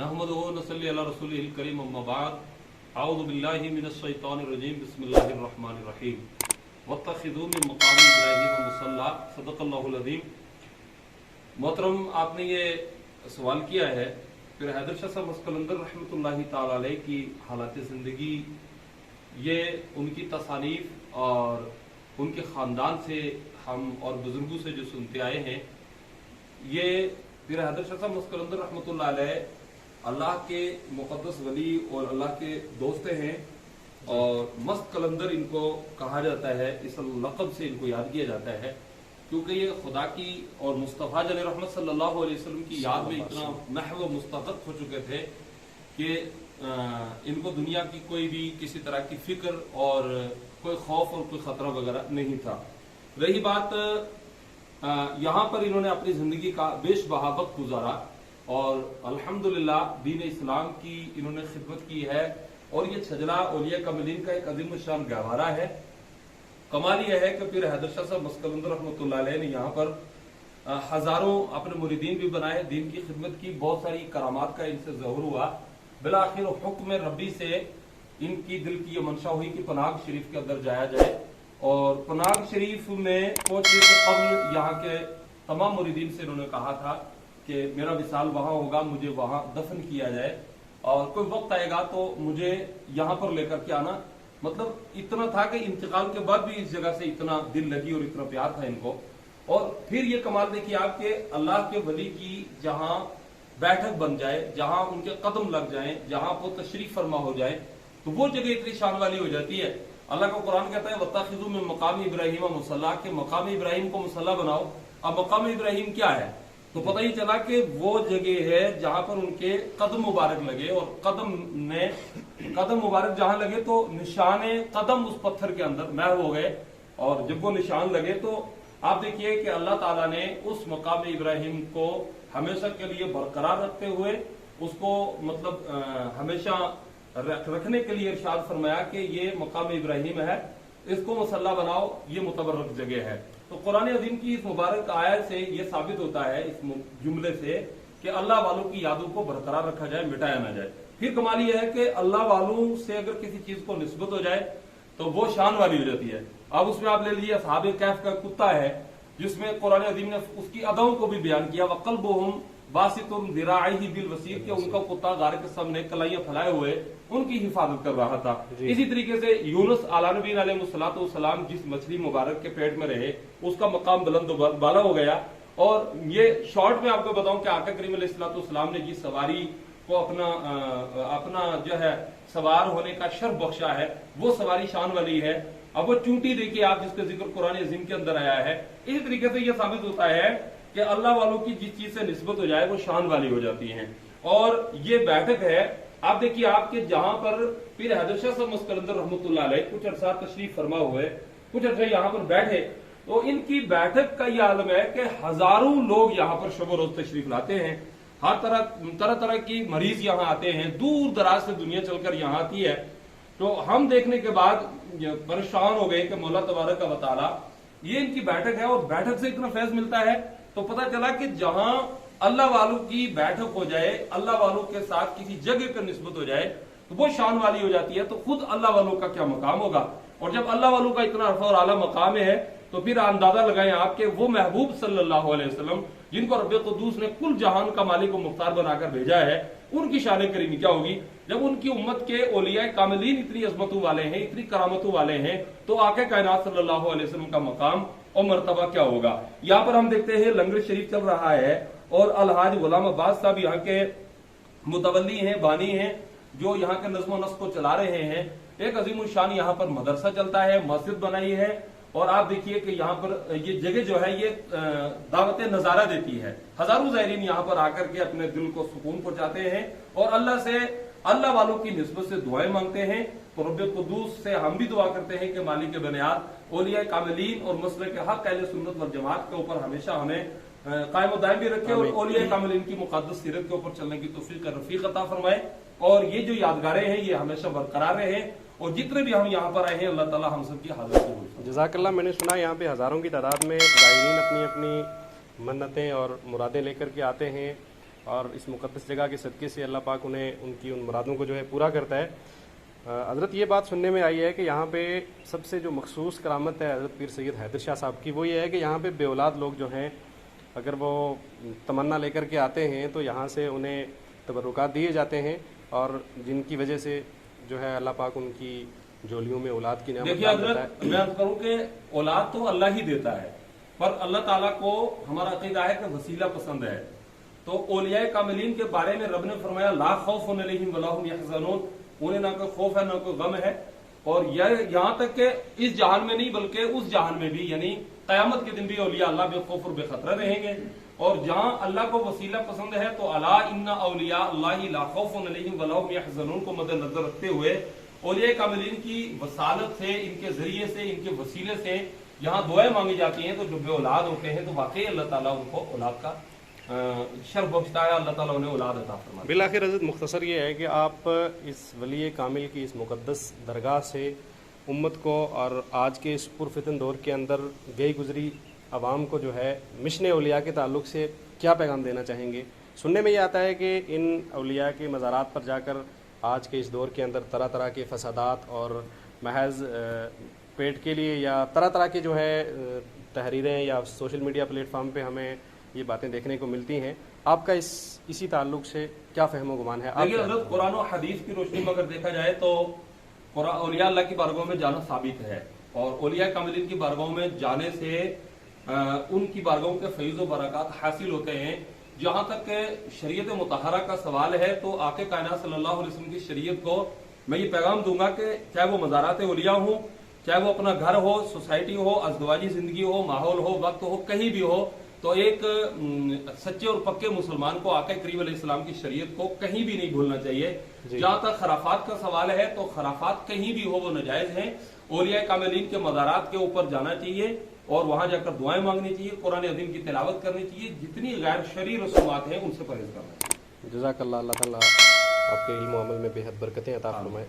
नहमदुहु व नसल्ली अला रसूलिहिल करीम अम्मा बाद अऊज़ु बिल्लाहि मिनश शैतानिर रजीम बिस्मिल्लाहिर रहमानिर रहीम वत्तखिज़ू मिन मक़ामि इब्राहीम मुसल्ला सदक़ल्लाहुल अज़ीम। मोहतरम, आपने ये सवाल किया है फिर हैदर शाह साहब मस्कलंदर रहमतुल्लाहि ताला अलैह की हालात ज़िंदगी, ये उनकी तसानीफ और उनके ख़ानदान से हम और बुजुर्गों से जो सुनते आए हैं, ये फिर हैदर शाह साहब मस्कलंदर रहमतुल्लाहि अलैह अल्लाह के मुक़द्दस वली और अल्लाह के दोस्त हैं और मस्त कलंदर इनको कहा जाता है। इस लक़ब से इनको याद किया जाता है क्योंकि ये खुदा की और मुस्तफ़ा जन रहमत सल्लल्लाहु अलैहि वसल्लम की याद में इतना महव मुस्तग़फ़ हो चुके थे कि इनको दुनिया की कोई भी किसी तरह की फिक्र और कोई खौफ और कोई खतरा वगैरह नहीं था। रही बात यहाँ पर इन्होंने अपनी जिंदगी का बेश बहा वक्त गुजारा और अल्हम्दुलिल्लाह दीन इस्लाम की इन्होंने खिदमत की है और ये छजला औलिया कामिलीन का एक अजीम शान गहवारा है। कमाल यह है कि फिर हैदर शाह साहब मस्कलंदर रहमतुल्लाह अलैह ने यहाँ पर हजारों अपने मुरीदीन भी बनाए, दीन की खिदमत की, बहुत सारी करामात का इनसे ज़हूर हुआ। बिलाखिर हुक्म रब्बी से इनकी दिल की ये मंशा हुई कि पनाग शरीफ के अंदर जाया जाए और पनाग शरीफ में पहुंचने से कबल यहाँ के तमाम मुरीदीन से इन्होंने कहा था कि मेरा विसाल वहां होगा, मुझे वहां दफन किया जाए और कोई वक्त आएगा तो मुझे यहाँ पर लेकर के आना। मतलब इतना था कि इंतकाल के बाद भी इस जगह से इतना दिल लगी और इतना प्यार था इनको। और फिर ये कमाल देखिए आपके अल्लाह के वली की जहां बैठक बन जाए, जहां उनके कदम लग जाएं, जहां वो तशरीफ फरमा हो जाए तो वो जगह इतनी शान वाली हो जाती है। अल्लाह का कुरान कहता है वत्तखिज़ू मिन मक़ामि इब्राहीम मुसल्ला, के मकाम इब्राहिम को मुसल्ला बनाओ। अब मकाम इब्राहिम क्या है तो पता ही चला कि वो जगह है जहां पर उनके कदम मुबारक लगे और कदम मुबारक जहां लगे तो निशाने कदम उस पत्थर के अंदर महव हो गए। और जब वो निशान लगे तो आप देखिए कि अल्लाह ताला ने उस मकाम इब्राहिम को हमेशा के लिए बरकरार रखते हुए उसको मतलब हमेशा रखने के लिए इरशाद फरमाया कि ये मकाम इब्राहिम है, इसको मुसल्ला बनाओ, ये मुतबर्रक जगह है। तो कुरान अज़ीम की इस मुबारक आयत से ये साबित होता है इस जुमले से कि अल्लाह वालों की यादों को बरकरार रखा जाए, मिटाया ना जाए। फिर कमाल यह है कि अल्लाह वालों से अगर किसी चीज को निस्बत हो जाए तो वो शान वाली हो जाती है। अब उसमें आप ले लीजिए असहाब कैफ का कुत्ता है जिसमें कुरान अज़ीम ने उसकी अदाओं को भी बयान किया, वक़ल्बुहुम बासितुन ज़िराइही बिल वसीर, के उनका कुत्ता गार के सामने कलाइयां फैलाए हुए उनकी हिफाजत कर रहा था। इसी तरीके से यूनुस आला नबी अलैहिस्सलातु वस्सलाम जिस मछली मुबारक के पेट में रहे उसका मकाम बुलंद बाला हो गया। और ये शॉर्ट में आपको बताऊं कि आका करीम अलैहिस्सलातु वस्सलाम ने जिस सवारी को अपना जो है सवार होने का शर्फ बख्शा है वो सवारी शान वाली है। अब वो चूंटी देखिए आप जिसका जिक्र कुरान अज़ीम के अंदर आया है। इसी तरीके से यह साबित होता है कि अल्लाह वालों की जिस चीज से निस्बत हो जाए वो शान वाली हो जाती है। और ये बैठक है आप देखिए आपके जहां पर पीर हैदर शाह साहब मस्कलंदर रहमतुल्लाह अलैह कुछ अरसा तशरीफ फरमा हुए, कुछ अरसा यहाँ पर बैठे, तो इनकी बैठक का यह आलम है कि हजारों लोग यहाँ पर शब रोज तशरीफ लाते हैं। हर तरह तरह की मरीज यहाँ आते हैं, दूर दराज से दुनिया चलकर यहाँ आती है। तो हम देखने के बाद परेशान हो गए कि मौला तबारक व तआला ये इनकी बैठक है और बैठक से इतना फैज मिलता है। तो पता चला कि जहां अल्लाह वालों की बैठक हो जाए, अल्लाह वालों के साथ किसी जगह पर निस्बत हो जाए तो वो शान वाली हो जाती है। तो खुद अल्लाह वालों का क्या मकाम होगा। और जब अल्लाह वालों का इतना अरफा और आला मकाम है तो फिर अंदाजा लगाएं आपके वो महबूब सल्लल्लाहु अलैहि वसल्लम जिनको रब्बे कुद्दूस ने कुल जहान का मालिक व मुख्तार बनाकर भेजा है, उनकी शान करीमी क्या होगी जब उनकी उम्मत के औलिया कामिलीन इतनी अजमतों वाले हैं, इतनी करामतों वाले हैं, तो आके कायनात सल्लल्लाहु अलैहि वसल्लम का मकाम और मर्तबा क्या होगा। यहाँ पर हम देखते हैं लंगर शरीफ चल रहा है और अलहाज गुलाम अब्बास साहब यहाँ के मुतवल्ली हैं, बानी हैं, जो यहाँ के नज़्म व नस्क को चला रहे हैं। एक अजीम शान यहाँ पर मदरसा चलता है, मस्जिद बनाई है और आप देखिए कि यहाँ पर ये जगह जो है ये दावत नजारा देती है। हजारों ज़ायरीन यहाँ पर आकर के अपने दिल को सुकून पहुंचाते हैं और अल्लाह वालों की निस्बत से दुआएं मांगते हैं। तो रब्बे कुद्दूस से हम भी दुआ करते हैं कि मालिक बुनियाद औलिया कामिलीन और मसलक हक अहले सुन्नत वल जमात के ऊपर हमेशा हमें कायम दायम भी रखे और औलिया कामिलीन की मुक़द्दस सीरत के ऊपर चलने की तौफीक रफीक अता फरमाए। और ये जो यादगारें हैं ये हमेशा बरकरार रहे और जितने भी हम यहाँ पर आए हैं अल्लाह ताला हम सब की हाज़िर कबूल। जज़ाकल्लाह। मैंने सुना यहाँ पे हज़ारों की तादाद में ज़ायरीन अपनी अपनी मन्नतें और मुरादें लेकर के आते हैं। اور اس مقدس جگہ کے صدقے سے اللہ پاک انہیں ان کی ان مرادوں کو جو ہے پورا کرتا ہے۔ حضرت یہ بات سننے میں آئی ہے کہ یہاں پہ سب سے جو مخصوص کرامت ہے حضرت پیر سید حیدر شاہ صاحب کی، وہ یہ ہے کہ یہاں پہ بے اولاد لوگ جو ہیں اگر وہ تمنا لے کر کے آتے ہیں تو یہاں سے انہیں تبرکات دیے جاتے ہیں، اور جن کی وجہ سے جو ہے اللہ پاک ان کی جولیوں میں اولاد کی نعمت دیکھیے ڈال دیتا ہے۔ حضرت، میں عرض کروں کہ اولاد تو اللہ ہی دیتا ہے، پر اللہ تعالیٰ کو ہمارا عقیدہ ہے کہ وسیلہ پسند ہے۔ تو اولیاء کاملین کے بارے میں رب نے فرمایا لا خوف علیہم ولا هم یحزنون، انہیں نہ کوئی خوف ہے نہ کوئی غم ہے، اور یہاں تک کہ اس جہان میں نہیں بلکہ اس جہان میں بھی، یعنی قیامت کے دن بھی اولیاء اللہ بے خوف اور بے خطرہ رہیں گے۔ اور جہاں اللہ کو وسیلہ پسند ہے تو الا ان اولیاء اللہ لا خوف علیہم ولا هم یحزنون کو مد نظر رکھتے ہوئے اولیاء کاملین کی وسالت سے، ان کے ذریعے سے، ان کے وسیلے سے یہاں دعائیں مانگی جاتی ہیں۔ تو جو بے اولاد ہوتے ہیں تو واقعی اللہ تعالیٰ ان کو اولاد کا شرف بخشتا ہے، اللہ تعالیٰ انہیں اولاد عطا فرماتا ہے۔ بالآخر حضرت مختصر یہ ہے کہ آپ اس ولی کامل کی اس مقدس درگاہ سے امت کو اور آج کے اس پرفتن دور کے اندر گئی گزری عوام کو جو ہے مشن اولیاء کے تعلق سے کیا پیغام دینا چاہیں گے؟ سننے میں یہ آتا ہے کہ ان اولیاء کے مزارات پر جا کر آج کے اس دور کے اندر طرح طرح کے فسادات اور محض پیٹ کے لیے یا طرح طرح کے جو ہے تحریریں یا سوشل میڈیا پلیٹ فارم پہ ہمیں یہ باتیں دیکھنے کو ملتی ہیں۔ آپ کا اسی تعلق سے کیا فہم و گمان ہے؟ دیکھیے حضرت، قرآن و حدیث کی روشنی میں اگر دیکھا جائے تو اولیاء اللہ کی بارگاہوں میں جانا ثابت ہے، اور اولیاء کاملین کی بارگاہوں میں جانے سے ان کی بارگاہوں کے فیض و برکات حاصل ہوتے ہیں۔ جہاں تک کہ شریعت مطہرہ کا سوال ہے تو آقا کائنات صلی اللہ علیہ وسلم کی شریعت کو میں یہ پیغام دوں گا کہ چاہے وہ مزارات اولیاء ہوں، چاہے وہ اپنا گھر ہو، سوسائٹی ہو، ازدواجی زندگی ہو، ماحول ہو، وقت ہو، کہیں بھی ہو، تو ایک سچے اور پکے مسلمان کو آقا کریم علیہ السلام کی شریعت کو کہیں بھی نہیں بھولنا چاہیے۔ جہاں تک خرافات کا سوال ہے تو خرافات کہیں بھی ہو وہ ناجائز ہیں۔ اولیاء کاملین کے مزارات کے اوپر جانا چاہیے اور وہاں جا کر دعائیں مانگنی چاہیے، قرآن عظیم کی تلاوت کرنی چاہیے، جتنی غیر شرعی رسومات ہیں ان سے پرہیز کرنا چاہیے۔ جزاک اللہ، اللہ تعالیٰ آپ کے علم و عمل میں بے حد برکتیں عطا فرمائے۔